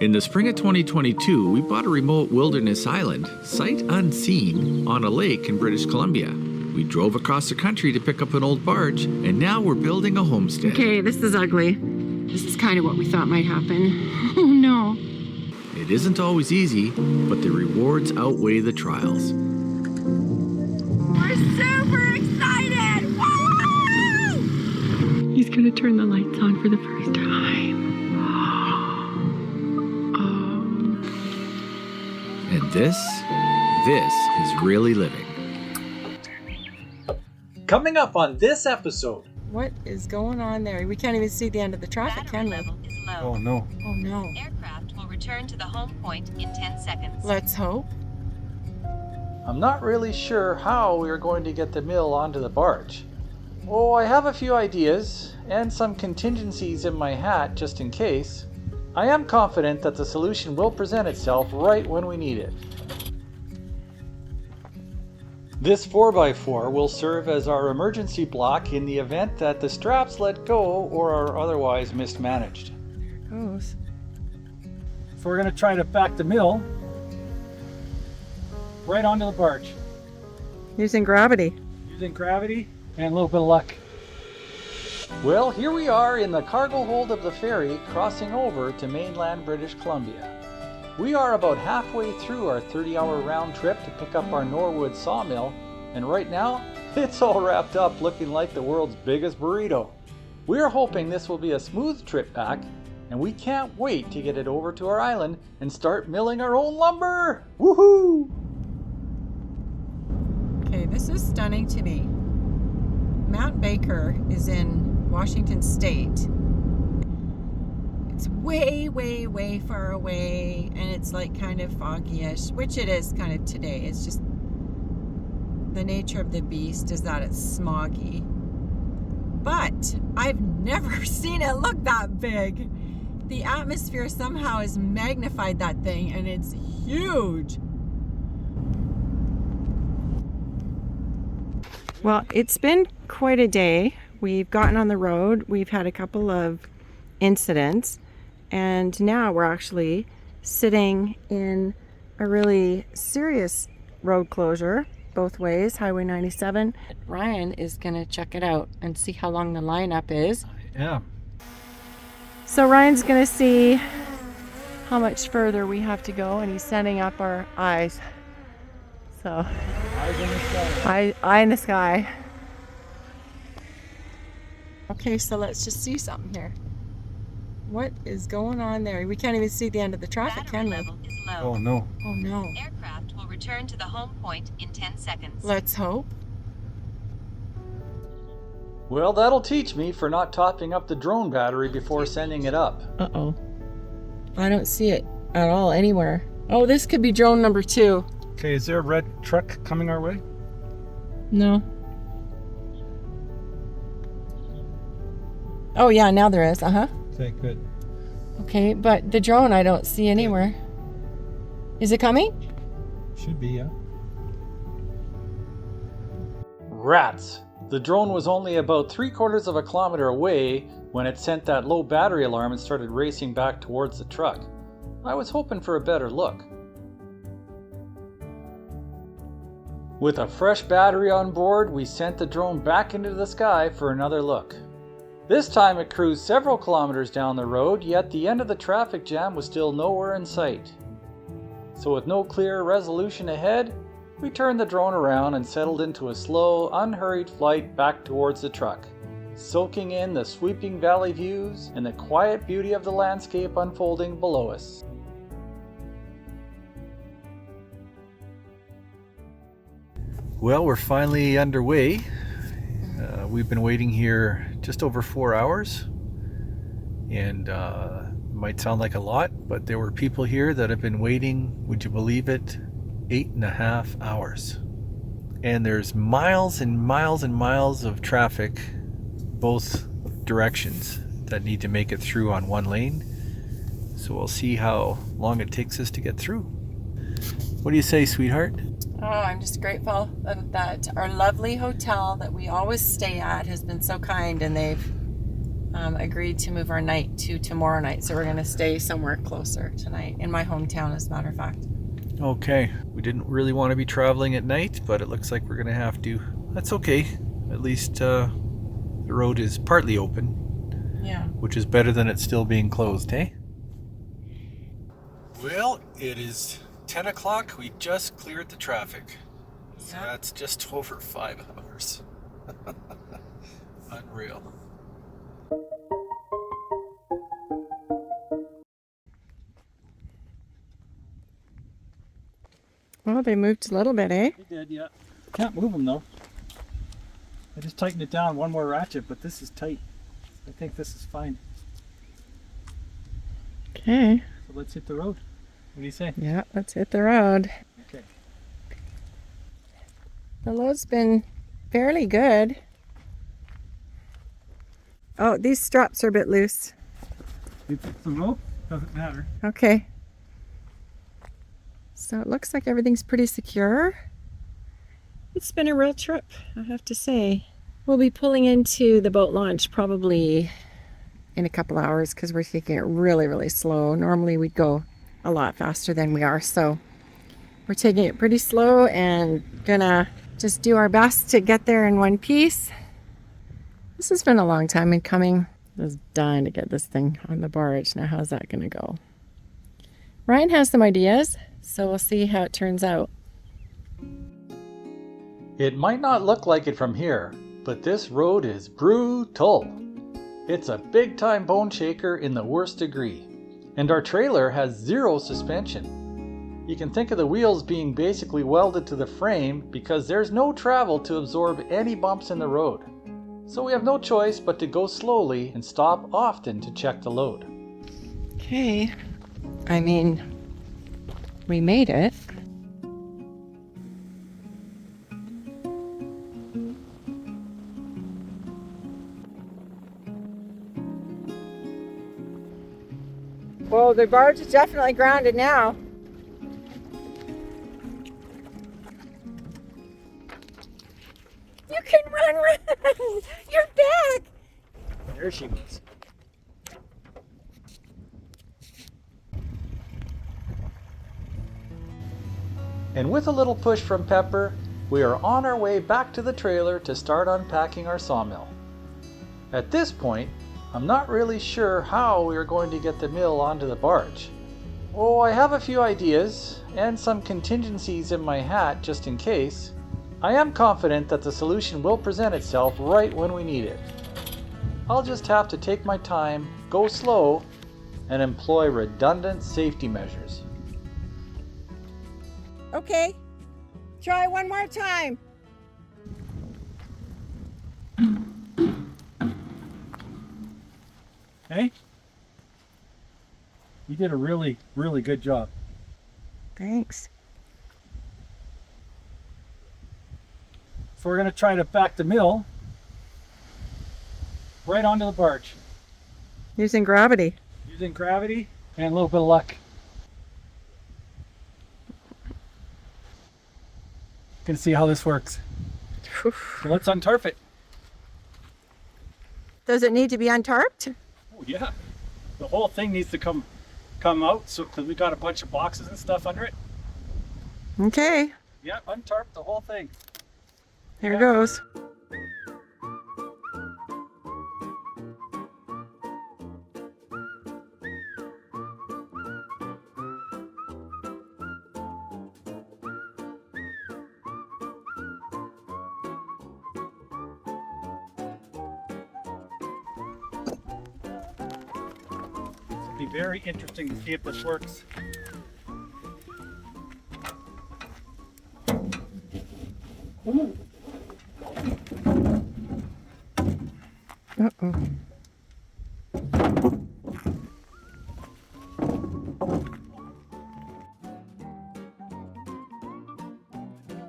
In the spring of 2022, we bought a remote wilderness island, sight unseen, on a lake in British Columbia. We drove across the country to pick up an old barge, and now we're building a homestead. Okay, this is ugly. This is kind of what we thought might happen. Oh no. It isn't always easy, but the rewards outweigh the trials. We're super excited! Woo! He's gonna turn the lights on for the first time. And this is really living. Coming up on this episode. What is going on there? We can't even see the end of the traffic, can we? Level is low. Oh no. Oh no. Aircraft will return to the home point in 10 seconds. Let's hope. I'm not really sure how we are going to get the mill onto the barge. Oh, I have a few ideas and some contingencies in my hat just in case. I am confident that the solution will present itself right when we need it. This 4x4 will serve as our emergency block in the event that the straps let go or are otherwise mismanaged. There it goes. So we're going to try to back the mill right onto the barge. Using gravity. Using gravity and a little bit of luck. Well, here we are in the cargo hold of the ferry crossing over to mainland British Columbia. We are about halfway through our 30-hour round trip to pick up our Norwood sawmill, and right now, it's all wrapped up looking like the world's biggest burrito. We're hoping this will be a smooth trip back, and we can't wait to get it over to our island and start milling our own lumber! Woohoo! Okay, this is stunning to me. Mount Baker is in Washington State. It's way, way, way far away, and it's like kind of foggy-ish, which it is kind of today. It's just the nature of the beast is that it's smoggy. But I've never seen it look that big. The atmosphere somehow has magnified that thing, and it's huge. Well, it's been quite a day. We've gotten on the road. We've had a couple of incidents. And now we're actually sitting in a really serious road closure both ways, Highway 97. Ryan is going to check it out and see how long the lineup is. Yeah. So Ryan's going to see how much further we have to go, and he's setting up our eyes. So, Eyes in the sky. eye in the sky. Okay, so let's just see something here. What is going on there? We can't even see the end of the traffic, can we? Level is low. Oh no. Oh no. Aircraft will return to the home point in 10 seconds. Let's hope. Well, that'll teach me for not topping up the drone battery before sending it up. Uh-oh. I don't see it at all anywhere. Oh, this could be drone number 2. Okay, is there a red truck coming our way? No. Oh yeah, now there is. Uh-huh. Okay, good. Okay, but the drone I don't see anywhere. Is it coming? Should be, yeah. Rats! The drone was only about 3/4 of a kilometer away when it sent that low battery alarm and started racing back towards the truck. I was hoping for a better look. With a fresh battery on board, we sent the drone back into the sky for another look. This time it cruised several kilometers down the road, yet the end of the traffic jam was still nowhere in sight. So with no clear resolution ahead, we turned the drone around and settled into a slow, unhurried flight back towards the truck, soaking in the sweeping valley views and the quiet beauty of the landscape unfolding below us. Well, we're finally underway. We've been waiting here just over 4 hours, and might sound like a lot, but there were people here that have been waiting, would you believe it, 8.5 hours. And there's miles and miles and miles of traffic, both directions, that need to make it through on one lane. So we'll see how long it takes us to get through. What do you say, sweetheart? Oh, I'm just grateful that our lovely hotel that we always stay at has been so kind, and they've agreed to move our night to tomorrow night. So we're going to stay somewhere closer tonight in my hometown, as a matter of fact. Okay, we didn't really want to be traveling at night, but it looks like we're gonna have to. That's okay. At least the road is partly open. Yeah. Which is better than it still being closed, hey? Well, it is 10 o'clock. We just cleared the traffic. So Yeah. that's just over 5 hours. Unreal. Well, they moved a little bit, eh? They did, yeah. Can't move them though. I just tightened it down one more ratchet, but this is tight. I think this is fine. Okay. So let's hit the road. What do you say? Yeah, let's hit the road. Okay. The load's been fairly good. Oh, these straps are a bit loose. You put some rope? Doesn't matter. Okay. So it looks like everything's pretty secure. It's been a real trip, I have to say. We'll be pulling into the boat launch probably in a couple hours because we're taking it really, really slow. Normally we'd go a lot faster than we are. So we're taking it pretty slow and gonna just do our best to get there in one piece. This has been a long time in coming. I was dying to get this thing on the barge. Now how's that gonna go? Ryan has some ideas, so we'll see how it turns out. It might not look like it from here, but this road is brutal. It's a big time bone shaker in the worst degree. And our trailer has zero suspension. You can think of the wheels being basically welded to the frame because there's no travel to absorb any bumps in the road. So we have no choice but to go slowly and stop often to check the load. Okay. I mean, we made it. Well, the barge is definitely grounded now. You can run! You're back! There she was. And with a little push from Pepper, we are on our way back to the trailer to start unpacking our sawmill. At this point, I'm not really sure how we are going to get the mill onto the barge. Oh, I have a few ideas and some contingencies in my hat just in case. I am confident that the solution will present itself right when we need it. I'll just have to take my time, go slow, and employ redundant safety measures. Okay, try one more time. Hey? You did a really, really good job. Thanks. So we're going to try to back the mill right onto the barge. Using gravity. Using gravity and a little bit of luck. Gonna see how this works. So let's untarp it. Does it need to be untarped? Oh yeah. The whole thing needs to come out, so because we got a bunch of boxes and stuff under it. Okay, Yeah, untarp the whole thing. here goes. It'll be very interesting to see if this works. Uh-oh.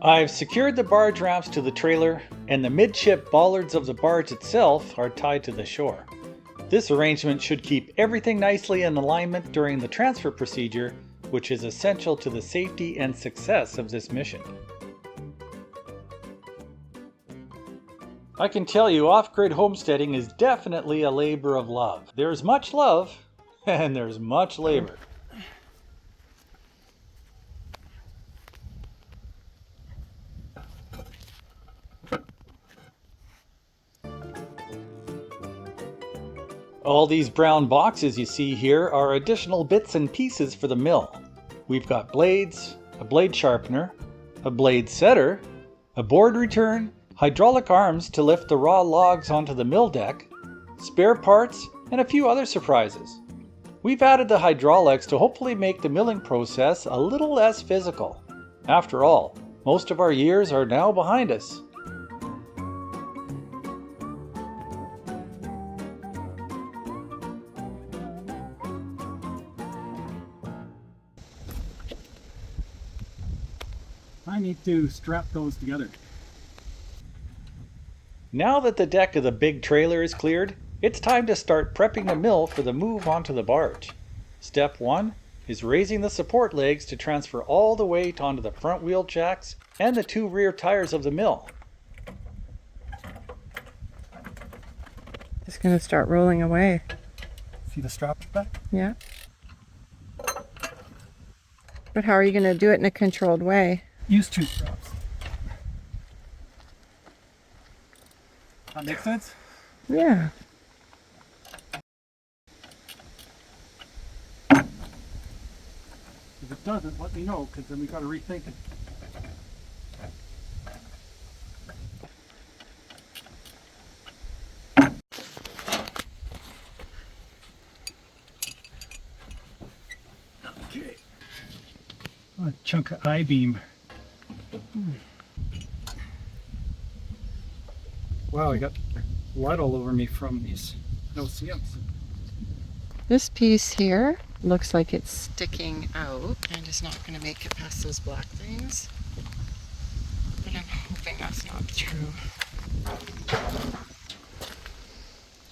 I've secured the barge ramps to the trailer, and the midship bollards of the barge itself are tied to the shore. This arrangement should keep everything nicely in alignment during the transfer procedure, which is essential to the safety and success of this mission. I can tell you off-grid homesteading is definitely a labor of love. There's much love and there's much labor. All these brown boxes you see here are additional bits and pieces for the mill. We've got blades, a blade sharpener, a blade setter, a board return, hydraulic arms to lift the raw logs onto the mill deck, spare parts, and a few other surprises. We've added the hydraulics to hopefully make the milling process a little less physical. After all, most of our years are now behind us. I need to strap those together. Now that the deck of the big trailer is cleared, it's time to start prepping the mill for the move onto the barge. Step 1 is raising the support legs to transfer all the weight onto the front wheel jacks and the 2 rear tires of the mill. Just gonna start rolling away. See the straps back? Yeah. But how are you gonna do it in a controlled way? Use 2 straps. That make sense? Yeah. If it doesn't, let me know, because then we got to rethink it. Okay. A chunk of I-beam. Wow, I got blood all over me from these no-see-ums. This piece here looks like it's sticking out and is not going to make it past those black things. But I'm hoping that's not true.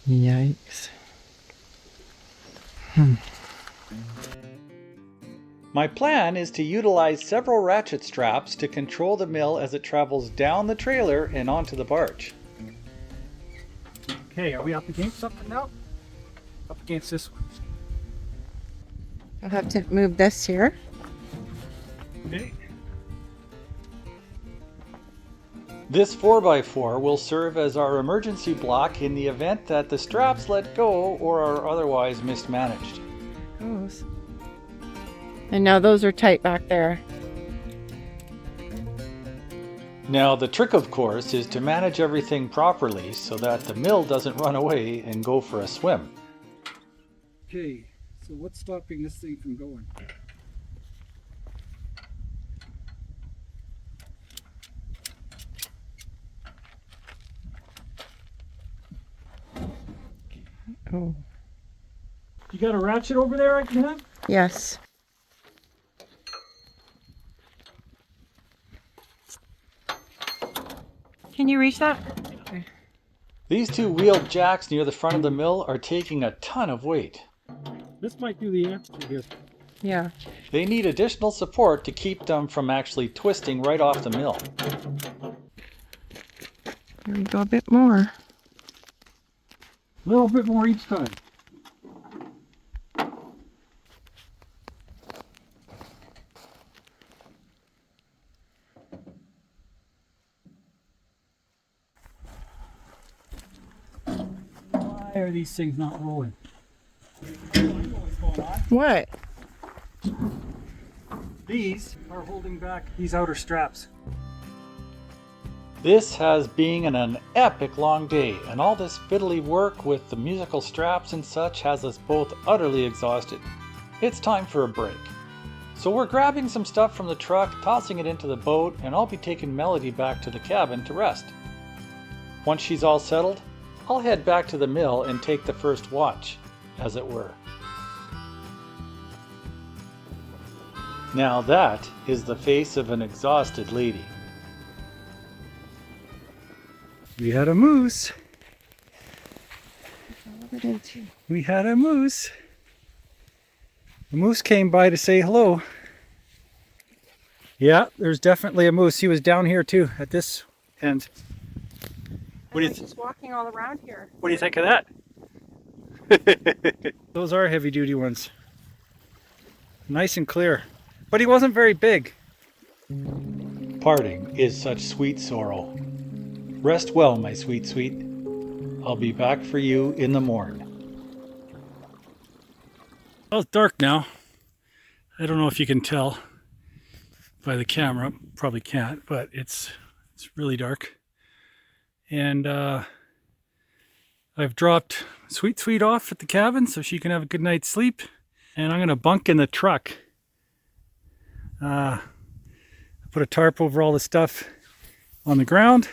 Yikes. My plan is to utilize several ratchet straps to control the mill as it travels down the trailer and onto the barge. Okay, are we up against something now? Up against this one. I'll have to move this here. Okay. This 4x4 will serve as our emergency block in the event that the straps let go or are otherwise mismanaged. Goes. And now those are tight back there. Now the trick, of course, is to manage everything properly so that the mill doesn't run away and go for a swim. Okay, so what's stopping this thing from going? Oh. You got a ratchet over there I can have? Yes. Can you reach that? Okay. These 2 wheeled jacks near the front of the mill are taking a ton of weight. This might do the answer here. Yeah. They need additional support to keep them from actually twisting right off the mill. Here we go a bit more. A little bit more each time. Why are these things not rolling? What? These are holding back these outer straps. This has been an epic long day, and all this fiddly work with the musical straps and such has us both utterly exhausted. It's time for a break. So we're grabbing some stuff from the truck, tossing it into the boat, and I'll be taking Melody back to the cabin to rest. Once she's all settled, I'll head back to the mill and take the first watch, as it were. Now that is the face of an exhausted lady. We had a moose. We had a moose. The moose came by to say hello. Yeah, there's definitely a moose. He was down here too, at this end. What do you Just walking all around here. What do you think of that? Those are heavy duty ones. Nice and clear. But he wasn't very big. Parting is such sweet sorrow. Rest well, my sweet sweet. I'll be back for you in the morn. Well, it's dark now. I don't know if you can tell by the camera. Probably can't, but it's really dark. And I've dropped Sweet Sweet off at the cabin so she can have a good night's sleep. And I'm gonna bunk in the truck. I put a tarp over all the stuff on the ground.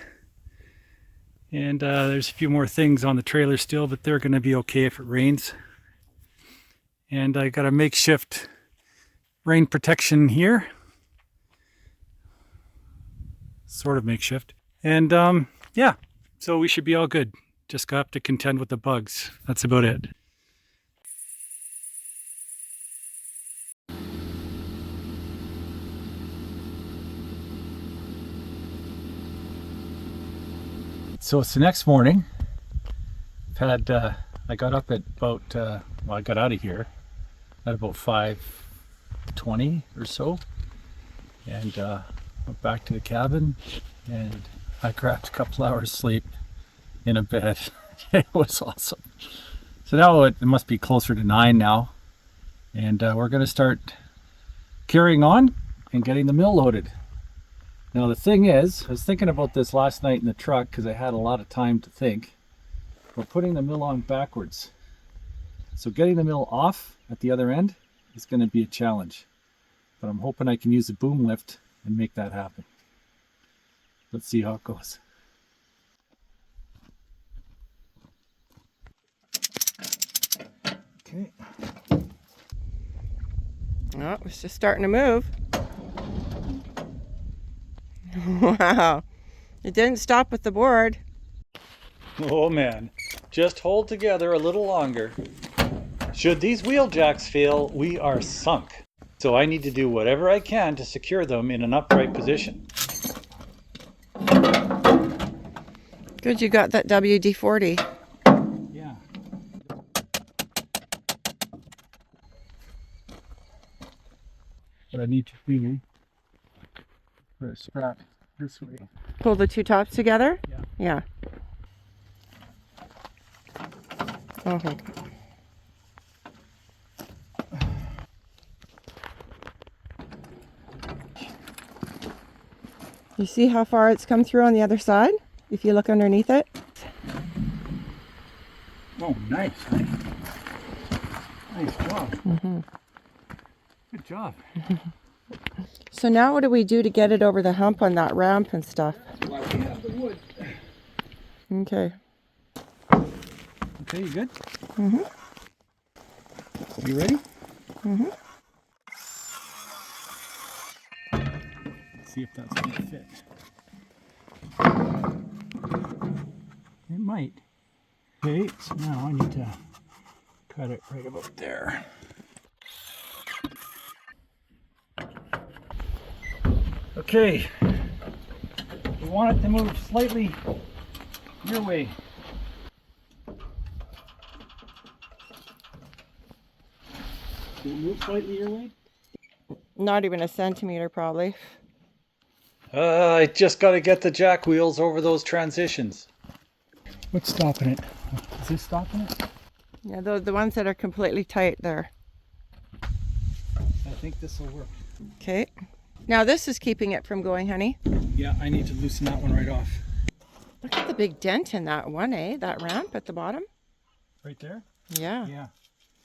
And there's a few more things on the trailer still, but they're gonna be okay if it rains. And I got a makeshift rain protection here. Sort of makeshift. And yeah, so we should be all good. Just got to contend with the bugs. That's about it. So it's the next morning. I got up at about, well, I got out of here at about 5:20 or so. And went back to the cabin and I grabbed a couple hours sleep in a bed. It was awesome. So now it must be closer to 9 now. And we're going to start carrying on and getting the mill loaded. Now the thing is, I was thinking about this last night in the truck because I had a lot of time to think. We're putting the mill on backwards. So getting the mill off at the other end is going to be a challenge. But I'm hoping I can use a boom lift and make that happen. Let's see how it goes. Okay. Oh, it's just starting to move. Wow. It didn't stop with the board. Oh man, just hold together a little longer. Should these wheel jacks fail, we are sunk. So I need to do whatever I can to secure them in an upright position. Good, you got that WD-40. Yeah. What I need to do, put a strap this way. Pull the two tops together? Yeah. Yeah. Oh, hold on. You see how far it's come through on the other side? If you look underneath it. Oh, nice. Nice job. Mm-hmm. Good job. So now what do we do to get it over the hump on that ramp and stuff? Well, we have the wood. Okay. Okay, you good? Mm-hmm. You ready? Mm-hmm. See if that's going to fit. It might. Okay, so now I need to cut it right about there. Okay, we want it to move slightly your way. Did it move slightly your way? Not even a centimeter, probably. I just got to get the jack wheels over those transitions. What's stopping it? Is this stopping it? Yeah, the ones that are completely tight there. I think this will work. Okay. Now this is keeping it from going, honey. Yeah, I need to loosen that one right off. Look at the big dent in that one, eh? That ramp at the bottom. Right there? Yeah. Yeah.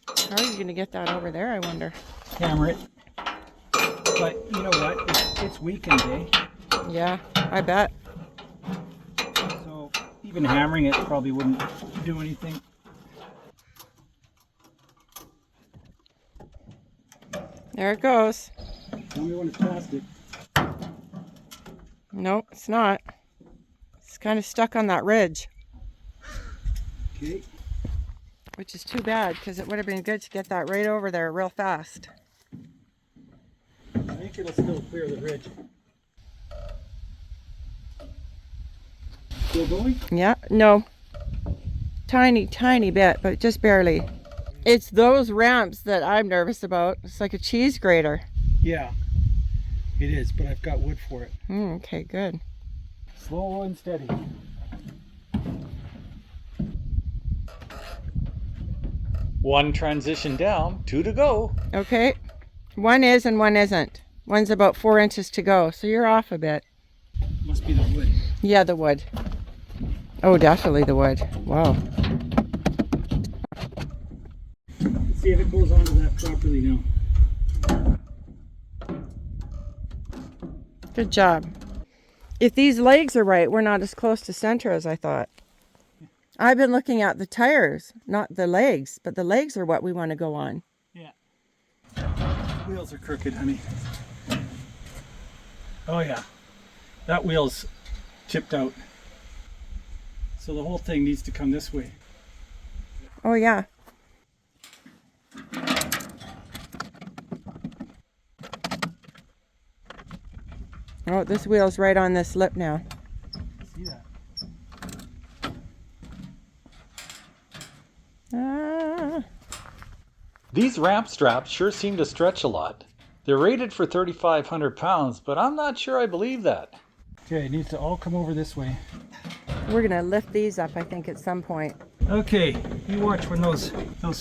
How are you going to get that over there, I wonder? Hammer it. But you know what? It's weekend day. Yeah, I bet. So even hammering it probably wouldn't do anything. There it goes. Tell me when it's past it. Nope, it's not. It's kind of stuck on that ridge. Okay. Which is too bad, because it would have been good to get that right over there real fast. I think it'll still clear the ridge. Still going? Yeah, No. Tiny, tiny bit, but just barely. It's those ramps that I'm nervous about. It's like a cheese grater. Yeah, it is, but I've got wood for it. Okay, good. Slow and steady. One transition down, 2 to go. Okay. One is and one isn't. One's about 4 inches to go, so you're off a bit. Must be the wood. Yeah, the wood. Oh, definitely the wood. Wow. Let's see if it goes onto that properly now. Good job. If these legs are right, we're not as close to center as I thought. I've been looking at the tires, not the legs, but the legs are what we want to go on. Yeah. Wheels are crooked, honey. Oh yeah. That wheel's chipped out. So the whole thing needs to come this way. Oh, yeah. Oh, this wheel's right on this lip now. See that? Ah. These ramp straps sure seem to stretch a lot. They're rated for 3,500 pounds, but I'm not sure I believe that. Okay, it needs to all come over this way. We're gonna lift these up, I think, at some point. Okay, you watch when those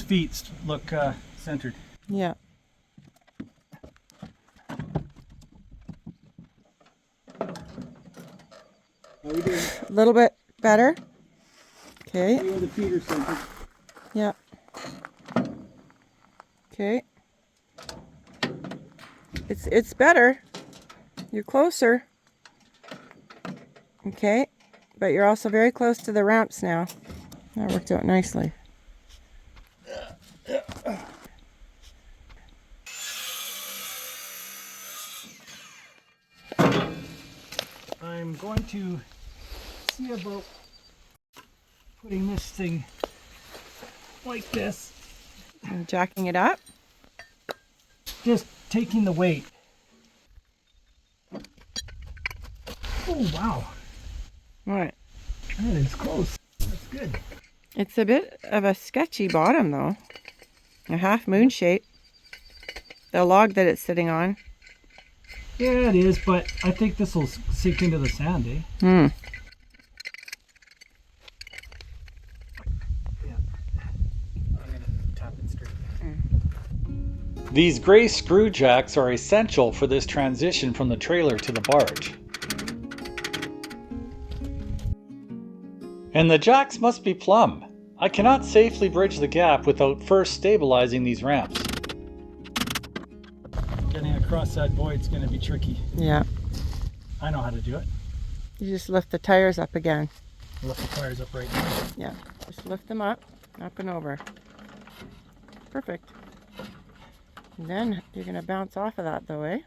feet look centered. Yeah. How are we doing? A little bit better. Okay. See where the feet are centered. Yeah. Okay. It's better. You're closer. Okay. But you're also very close to the ramps now. That worked out nicely. I'm going to see about putting this thing like this. And jacking it up. Just taking the weight. Oh, wow. What? That is close. That's good. It's a bit of a sketchy bottom, though. A half moon shape. The log that it's sitting on. Yeah, it is, but I think this will sink into the sand, eh? Hmm. Yeah. I'm gonna tap it straight. These gray screw jacks are essential for this transition from the trailer to the barge. And the jacks must be plumb. I cannot safely bridge the gap without first stabilizing these ramps. Getting across that void's going to be tricky. Yeah. I know how to do it. You just lift the tires up again. Lift the tires up right now. Yeah. Just lift them up and over. Perfect. And then you're going to bounce off of that, though, eh?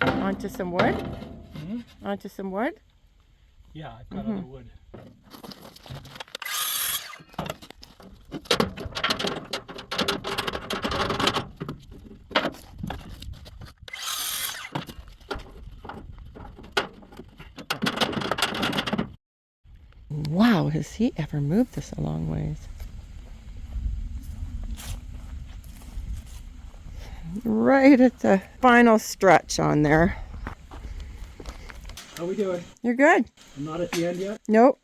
Onto some wood. Mm-hmm. Onto some wood. Yeah, I've got other wood. Wow, has he ever moved this a long ways? Right at the final stretch on there. How we doing? You're good. I'm not at the end yet? Nope.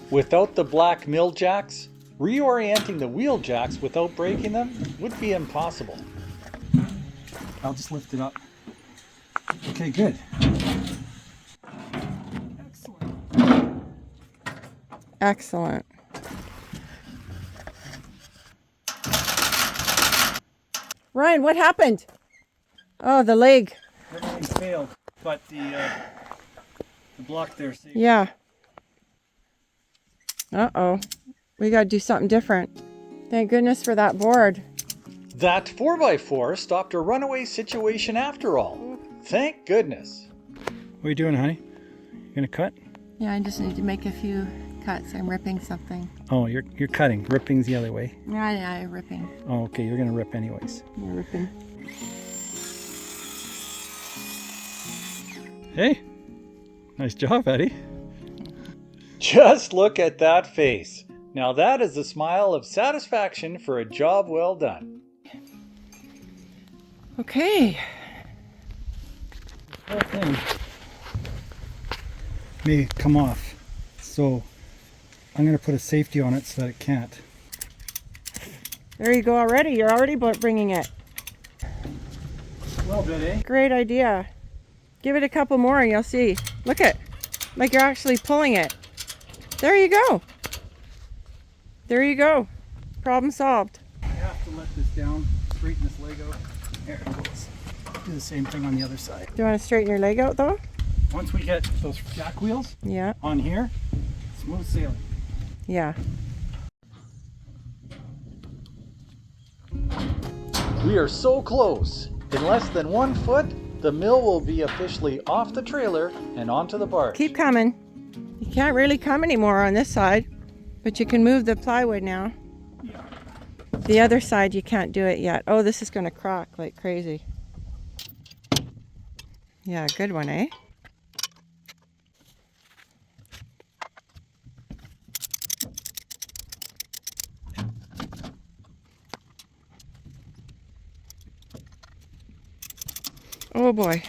Without the black mill jacks, reorienting the wheel jacks without breaking them would be impossible. I'll just lift it up. Okay, good. Excellent. Excellent. Ryan, what happened? Oh, the leg. Everything failed, but the block there saved. Yeah. Uh-oh. We got to do something different. Thank goodness for that board. That 4x4 stopped a runaway situation after all. Thank goodness. What are you doing, honey? You gonna cut? Yeah, I just need to make a few cuts. I'm ripping something. Oh, you're cutting. Ripping's the other way. Yeah, ripping. Oh, okay. You're gonna rip anyways. You're ripping. Hey, nice job, Eddie. Just look at that face. Now that is the smile of satisfaction for a job well done. Okay. Whole thing may come off, so I'm going to put a safety on it so that it can't. There you go already. You're already bringing it. Well done, eh? Great idea. Give it a couple more and you'll see. Look at, like you're actually pulling it. There you go. There you go. Problem solved. I have to let this down, straighten this leg out. There it goes. Do the same thing on the other side. Do you want to straighten your leg out though? Once we get those jack wheels Yeah. on here, smooth sailing. Yeah. We are so close. In less than 1 foot, the mill will be officially off the trailer and onto the barge. Keep coming. You can't really come anymore on this side, but you can move the plywood now. The other side you can't do it yet. Oh, this is going to crack like crazy. Yeah, good one, eh? Oh boy.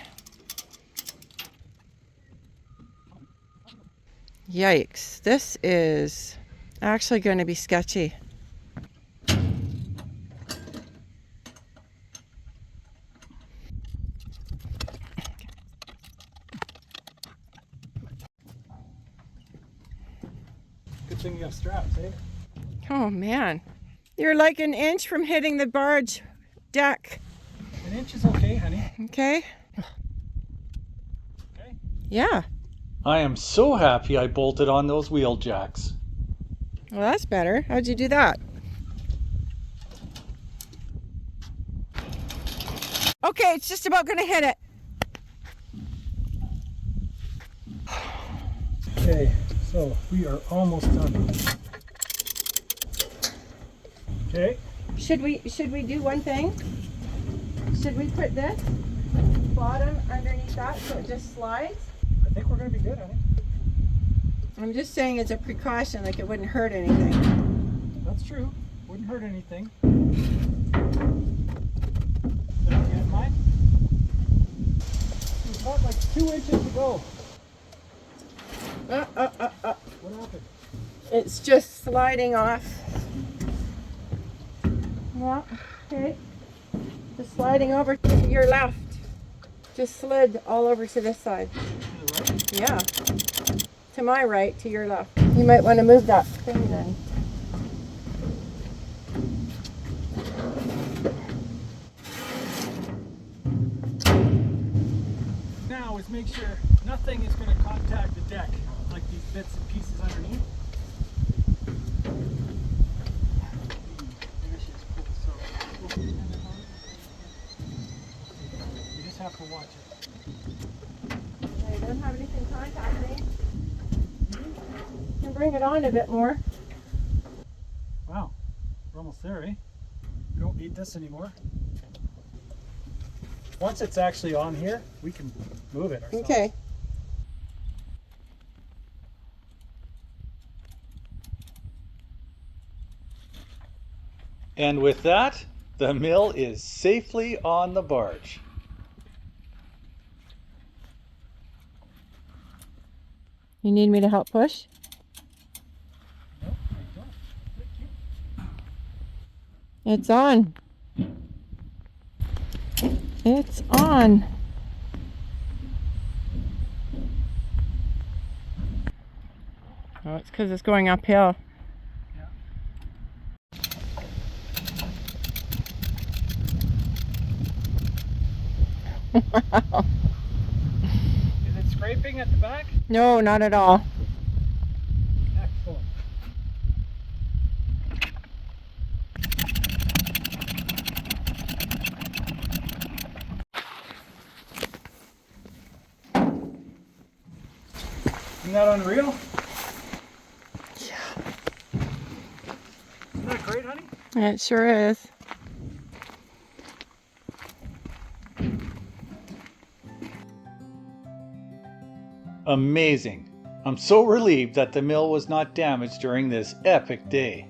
Yikes. This is actually going to be sketchy. Good thing you have straps, eh? Oh man. You're like an inch from hitting the barge deck. An inch is okay, honey. Okay? Okay. Yeah. I am so happy I bolted on those wheel jacks. Well, that's better. How'd you do that? Okay, it's just about going to hit it. Okay, so we are almost done. Okay. Should we do one thing? Should we put this bottom underneath that so it just slides? I think we're going to be good, honey. I'm just saying as a precaution, like it wouldn't hurt anything. That's true. Wouldn't hurt anything. Did I get mine? We've got like 2 inches to go. What happened? It's just sliding off. Yeah, okay. Just sliding over to your left. Just slid all over to this side. To the right? Yeah. To my right, to your left. You might want to move that thing then. Now is make sure nothing is going to contact the deck, like these bits and pieces underneath. You just have to watch it. I don't have anything contacting. You can bring it on a bit more. Wow, we're almost there, eh? We don't need this anymore. Once it's actually on here, we can move it ourselves. Okay. And with that, the mill is safely on the barge. You need me to help push? No, I don't. Thank you. It's on. It's on. Oh, it's because it's going uphill. Wow. Is it scraping at the back? No, not at all. Excellent. Isn't that unreal? Yeah. Isn't that great, honey? It sure is. Amazing. I'm so relieved that the mill was not damaged during this epic day.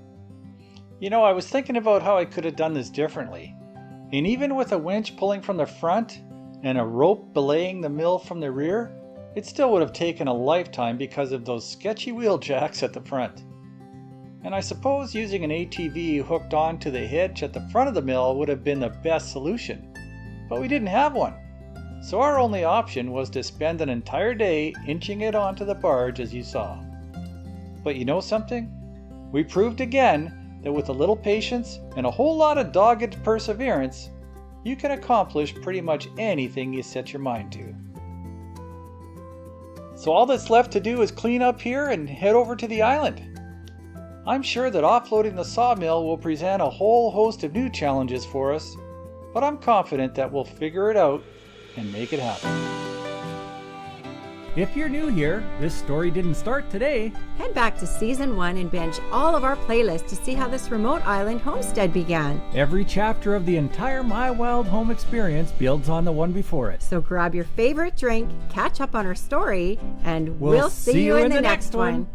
You know, I was thinking about how I could have done this differently. And even with a winch pulling from the front and a rope belaying the mill from the rear, it still would have taken a lifetime because of those sketchy wheel jacks at the front. And I suppose using an ATV hooked onto the hitch at the front of the mill would have been the best solution. But we didn't have one. So our only option was to spend an entire day inching it onto the barge as you saw. But you know something? We proved again that with a little patience and a whole lot of dogged perseverance, you can accomplish pretty much anything you set your mind to. So all that's left to do is clean up here and head over to the island. I'm sure that offloading the sawmill will present a whole host of new challenges for us, but I'm confident that we'll figure it out and make it happen. If you're new here, this story didn't start today. Head back to season 1 and binge all of our playlists to see how this remote island homestead began. Every chapter of the entire My Wild Home experience builds on the one before it. So grab your favorite drink, catch up on our story, and we'll see you in the next one.